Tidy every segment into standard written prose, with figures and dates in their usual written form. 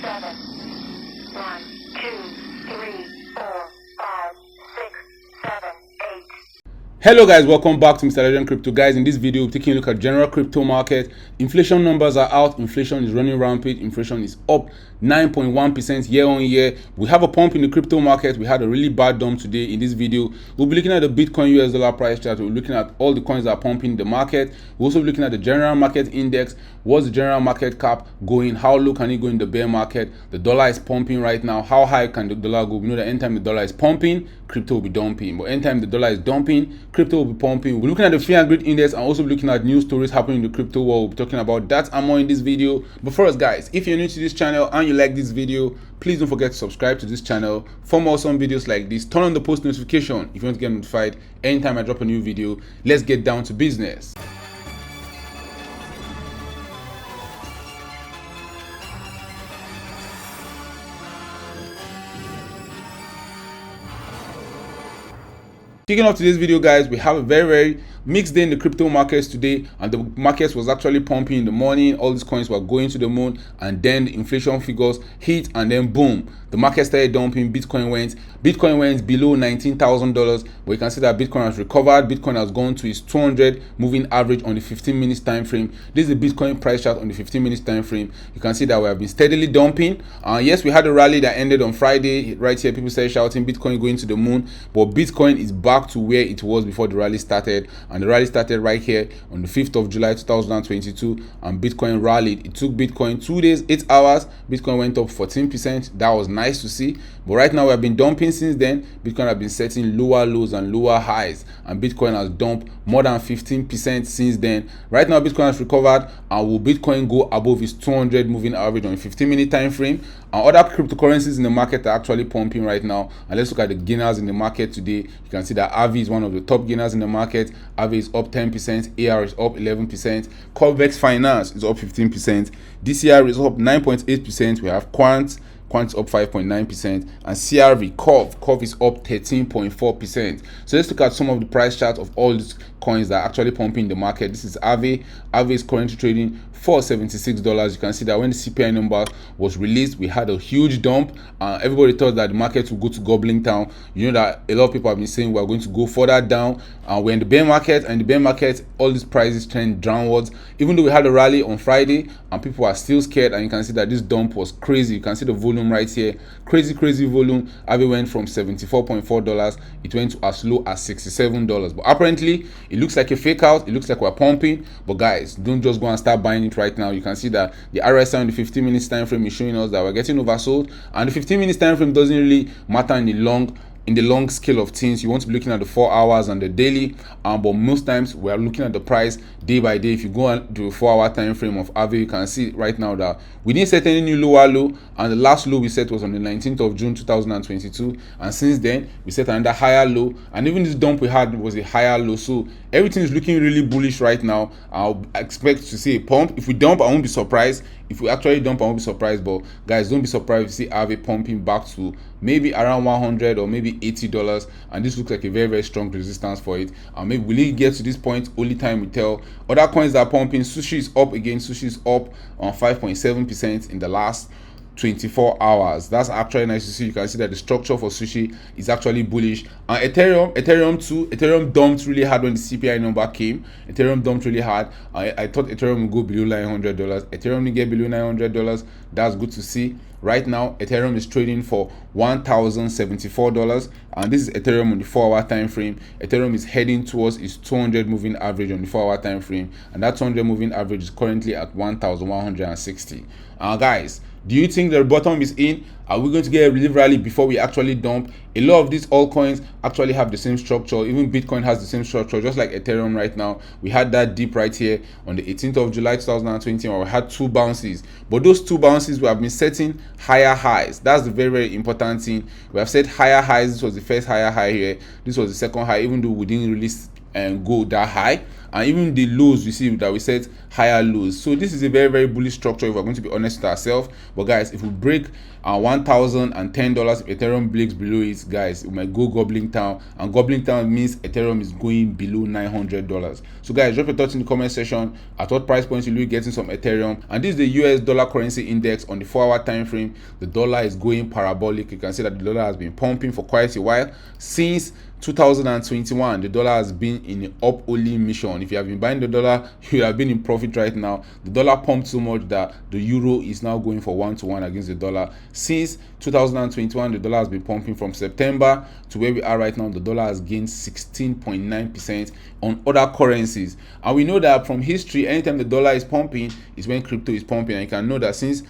7. 1, 2, 3, 4, 5, 6, 7, 8. Hello guys, welcome back to Mr. Legend Crypto. Guys, in this video we're taking a look at general crypto market. Inflation numbers are out. Inflation is running rampant. Inflation is up 9.1% year on year. We have a pump in the crypto market. We had a really bad dump today. In this video we'll be looking at the Bitcoin US dollar price chart. We're looking at all the coins that are pumping the market. We're also looking at the general market index. What's the general market cap going? How low can it go in the bear market? The dollar is pumping right now. How high can the dollar go? We know that anytime the dollar is pumping, crypto will be dumping, but anytime the dollar is dumping, crypto will be pumping. We're looking at the fear and greed index and also looking at news stories happening in the crypto world. We'll be talking about that and more in this video. But first guys, if you're new to this channel and you like this video, please don't forget to subscribe to this channel for more awesome videos like this. Turn on the post notification if you want to get notified anytime I drop a new video. Let's get down to business. Kicking off today's video, guys, we have a very mixed day in the crypto markets today, and the markets was actually pumping in the morning. All these coins were going to the moon, and then the inflation figures hit, and then boom, the market started dumping. Bitcoin went below $19,000, but you can see that Bitcoin has recovered. Bitcoin has gone to its 200 moving average on the 15 minutes time frame. This is the Bitcoin price chart on the 15 minutes time frame. You can see that we have been steadily dumping. Yes, we had a rally that ended on Friday. Right here, people started shouting Bitcoin going to the moon, but Bitcoin is back to where it was before the rally started, and the rally started right here on the 5th of July 2022, and Bitcoin rallied. It took Bitcoin 2 days, 8 hours. Bitcoin went up 14%. That was nice to see, but right now we have been dumping since then. Bitcoin has been setting lower lows and lower highs, and Bitcoin has dumped more than 15% since then. Right now Bitcoin has recovered, and will Bitcoin go above its 200 moving average on a 15-minute time frame? And other cryptocurrencies in the market are actually pumping right now. And let's look at the gainers in the market today. You can see that AVI is one of the top gainers in the market. AVI is up 10%, AR is up 11%, Corvex Finance is up 15%, DCR is up 9.8%. We have Quant up 5.9%, and CRV Curve is up 13.4%. So let's look at some of the price charts of all these coins that are actually pumping in the market. This is AVI. AVI is currently trading for $76. You can see that when the CPI number was released, we had a huge dump. Everybody thought that the market would go to gobbling town. You know that a lot of people have been saying we're going to go further down. We're in the bear market, and in the bear market, all these prices trend downwards. Even though we had a rally on Friday, and people are still scared, and you can see that this dump was crazy. You can see the volume right here, crazy volume. AVI went from $74.4, it went to as low as $67. But apparently it looks like a fake out. It looks like we're pumping, but guys, don't just go and start buying it right now. You can see that the RSI on the 15 minutes time frame is showing us that we're getting oversold, and the 15 minutes time frame doesn't really matter in the long scale of things. You want to be looking at the 4 hours and the daily, but most times we are looking at the price day by day. If you go and do a 4-hour time frame of AVI, you can see right now that we didn't set any new lower low, and the last low we set was on the 19th of June 2022, and since then we set another higher low, and even this dump we had was a higher low. So everything is looking really bullish right now. I'll expect to see a pump. If we dump, I won't be surprised. If we actually dump, I won't be surprised. But guys, don't be surprised if you see AVI pumping back to maybe around $100 or maybe $80, and this looks like a very strong resistance for it. Maybe will it get to this point? Only time will tell. Other coins that are pumping, Sushi is up again. Sushi is up on 5.7% in the last 24 hours. That's actually nice to see. You can see that the structure for Sushi is actually bullish. Ethereum dumped really hard when the CPI number came. Ethereum dumped really hard. I thought Ethereum would go below $900. Ethereum didn't get below $900. That's good to see. Right now Ethereum is trading for $1,074, and this is Ethereum on the 4-hour time frame. Ethereum is heading towards its 200 moving average on the 4-hour time frame, and that 200 moving average is currently at 1,160. Guys, do you think the bottom is in? Are we going to get a relief rally before we actually dump? A lot of these altcoins actually have the same structure. Even Bitcoin has the same structure, just like Ethereum right now. We had that dip right here on the 18th of July 2020, where we had 2 bounces. But those 2 bounces, we have been setting higher highs. That's the very important thing. We have set higher highs. This was the first higher high here. This was the second high, even though we didn't really go that high. and even the lows we see that we set higher lows. So this is a very, very bullish structure if we're going to be honest with ourselves. But guys, if we break $1,010, if Ethereum breaks below it, guys, we might go gobbling town, and gobbling town means Ethereum is going below $900. So guys, drop your thoughts in the comment section. At what price points will you be getting some Ethereum? And this is the US dollar currency index on the 4-hour time frame. The dollar is going parabolic. You can see that the dollar has been pumping for quite a while. Since 2021, the dollar has been in an up only mission. If you have been buying the dollar, you have been in profit right now. The dollar pumped so much that the euro is now going for 1-to-1 against the dollar. Since 2021, the dollar has been pumping. From September to where we are right now, the dollar has gained 16.9% on other currencies. And we know that from history, anytime the dollar is pumping is when crypto is pumping. And you can know that since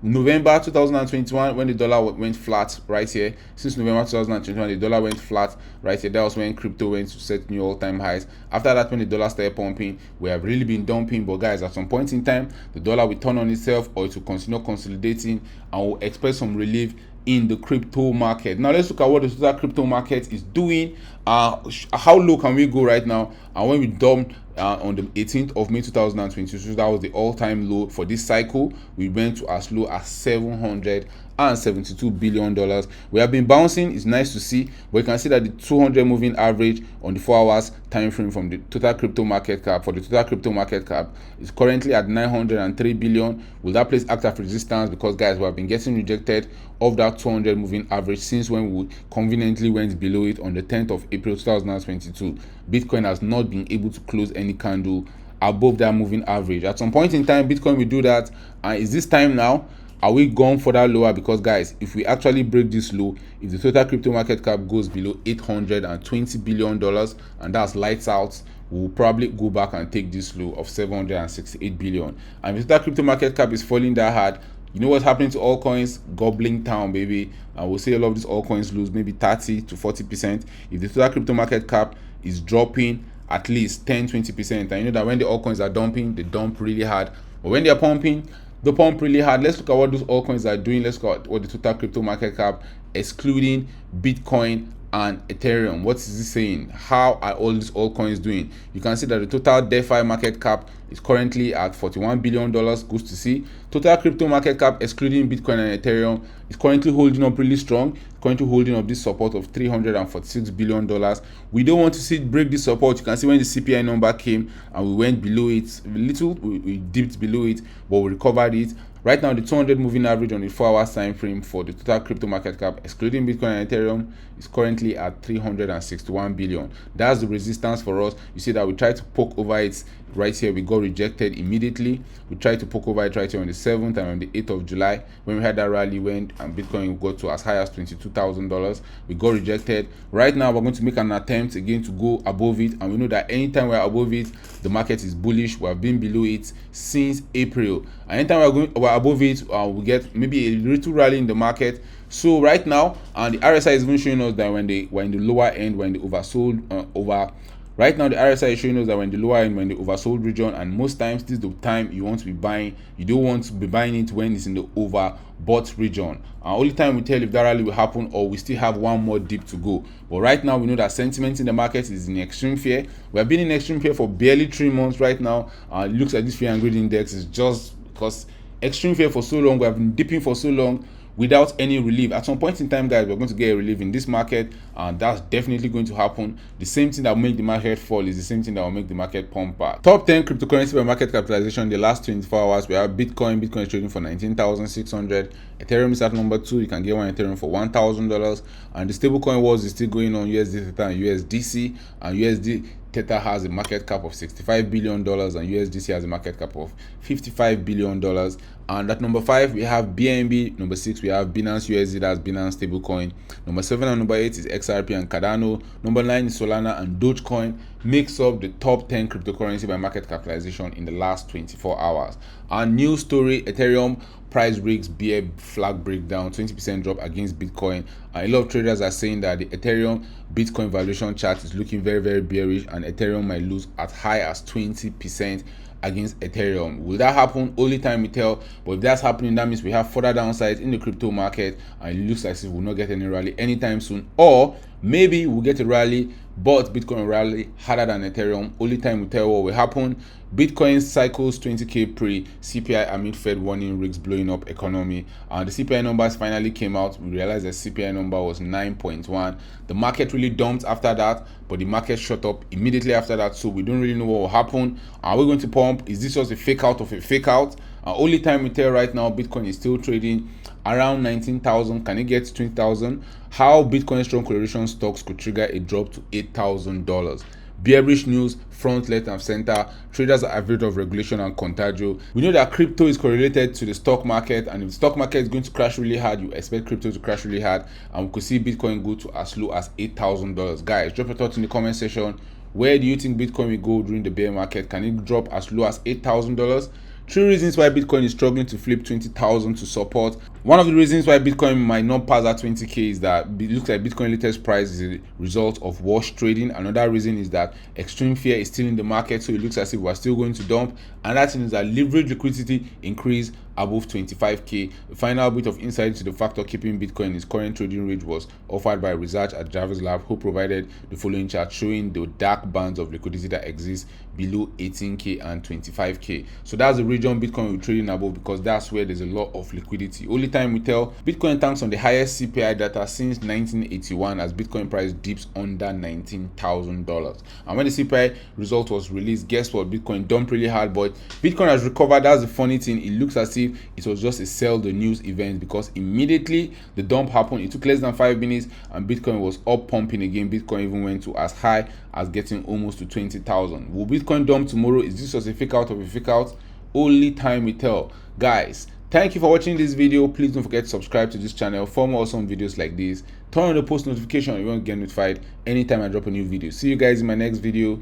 November 2021, when the dollar went flat right here, since November 2021, the dollar went flat right here. That was when crypto went to set new all-time highs. After that, when the dollar started pumping, we have really been dumping. But guys, at some point in time, the dollar will turn on itself, or it will continue consolidating, and will expect some relief in the crypto market. Now let's look at what the total crypto market is doing. How low can we go right now? And when we dumped on the 18th of May 2022, so that was the all-time low for this cycle, we went to as low as $772 billion. We have been bouncing. It's nice to see, but you can see that the 200 moving average on the 4 hours time frame from the total crypto market cap, for the total crypto market cap, is currently at 903 billion. Will that place act as resistance? Because guys, we have been getting rejected of that 200 moving average since when we conveniently went below it on the 10th of April 2022. Bitcoin has not been able to close any candle above that moving average. At some point in time, Bitcoin will do that, and is this time now? Are we going further lower? Because guys, if we actually break this low, if the total crypto market cap goes below $820 billion, and that's lights out, we'll probably go back and take this low of 768 billion. And if the total crypto market cap is falling that hard, you know what's happening to all coins? Gobbling town, baby. And we'll see a lot of these all coins lose maybe 30 to 40%. If the total crypto market cap is dropping at least 10-20%, and you know that when the altcoins are dumping, they dump really hard. But when they are pumping, they pump really hard. Let's look at what those altcoins are doing. Let's look at what the total crypto market cap, excluding Bitcoin and Ethereum. What is it saying? How are all these altcoins doing? You can see that the total DeFi market cap is currently at $41 billion. Good to see. Total crypto market cap, excluding Bitcoin and Ethereum, is currently holding up really strong. Currently holding up this support of $346 billion. We don't want to see it break this support. You can see when the CPI number came and we went below it a little, we dipped below it, but we recovered it. Right now, the 200 moving average on the 4-hour time frame for the total crypto market cap, excluding Bitcoin and Ethereum, is currently at 361 billion. That's the resistance for us. You see that we tried to poke over it right here. We got rejected immediately. We tried to poke over it right here on the 7th and on the 8th of July. When we had that rally went and Bitcoin got to as high as $22,000, we got rejected. Right now, we're going to make an attempt again to go above it. And we know that anytime we're above it, the market is bullish. We have been below it since April. And anytime we're above it, we get maybe a little rally in the market. So right now, the RSI is even showing us that when they were in the lower end, when they oversold right now, the RSI is showing us that when the lower end, when the oversold region, and most times this is the time you want to be buying. You don't want to be buying it when it's in the overbought region. Only time we tell if that rally will happen or we still have one more dip to go. But right now, we know that sentiment in the market is in extreme fear. We have been in extreme fear for barely 3 months right now. It looks like this fear and greed index is just because extreme fear for so long. We have been dipping for so long without any relief. At some point in time, guys, we're going to get a relief in this market, and that's definitely going to happen. The same thing that will make the market fall is the same thing that will make the market pump back. Top 10 cryptocurrency by market capitalization in the last 24 hours. We have Bitcoin. Bitcoin is trading for $19,600. Ethereum is at number 2. You can get one Ethereum for $1,000. And the stablecoin wars is still going on. USD Theta and USDC. And USD Theta has a market cap of $65 billion and USDC has a market cap of $55 billion. And at number 5, we have BNB. Number 6, we have Binance USD, that's Binance stablecoin. Number 7 and number 8 is XRP and Cardano. Number 9 is Solana, and Dogecoin makes up the top 10 cryptocurrency by market capitalization in the last 24 hours. Our new story, Ethereum price breaks bear flag breakdown, 20% drop against Bitcoin. A lot of traders are saying that the Ethereum Bitcoin valuation chart is looking very, very bearish, and Ethereum might lose as high as 20% against Ethereum. Will that happen? Only time will tell. But if that's happening, that means we have further downsides in the crypto market, and it looks as if we'll not get any rally anytime soon, or maybe we'll get a rally but Bitcoin will rally harder than Ethereum. Only time will tell what will happen. Bitcoin cycles 20k pre CPI amid Fed warning risks blowing up economy. The CPI numbers finally came out. We realized the CPI number was 9.1. The market really dumped after that, but the market shot up immediately after that. So we don't really know what will happen. Are we going to pump? Is this just a fake out of a fake out? Only time will tell right now. Bitcoin is still trading around 19,000. Can it get to 20,000? How Bitcoin strong correlation stocks could trigger a drop to $8,000. Bearish news front, left and center. Traders are afraid of regulation and contagio. We know that crypto is correlated to the stock market, and if the stock market is going to crash really hard, you expect crypto to crash really hard, and we could see Bitcoin go to as low as $8,000. Guys, drop your thoughts in the comment section. Where do you think Bitcoin will go during the bear market? Can it drop as low as $8,000? 3 reasons why Bitcoin is struggling to flip 20,000 to support. One of the reasons why Bitcoin might not pass that 20k is that it looks like Bitcoin latest price is a result of wash trading. Another reason is that extreme fear is still in the market, so it looks as if we're still going to dump. And that thing is that leverage liquidity increase above 25k. The final bit of insight into the factor keeping Bitcoin in its current trading range was offered by research at Jarvis Lab, who provided the following chart showing the dark bands of liquidity that exist below 18k and 25k. So that's the region Bitcoin will be trading above, because that's where there's a lot of liquidity. Only time we tell. Bitcoin tanks on the highest CPI data since 1981 as Bitcoin price dips under $19,000. And when the CPI result was released, guess what? Bitcoin dumped really hard, but Bitcoin has recovered. That's the funny thing. It looks as if it was just a sell the news event, because immediately the dump happened. It took less than 5 minutes and Bitcoin was up pumping again. Bitcoin even went to as high as getting almost to 20,000. Will Bitcoin dump tomorrow? Is this just a fake out of a fake out? Only time will tell. Guys, thank you for watching this video. Please don't forget to subscribe to this channel for more awesome videos like this. Turn on the post notification if you want to get notified anytime I drop a new video. See you guys in my next video.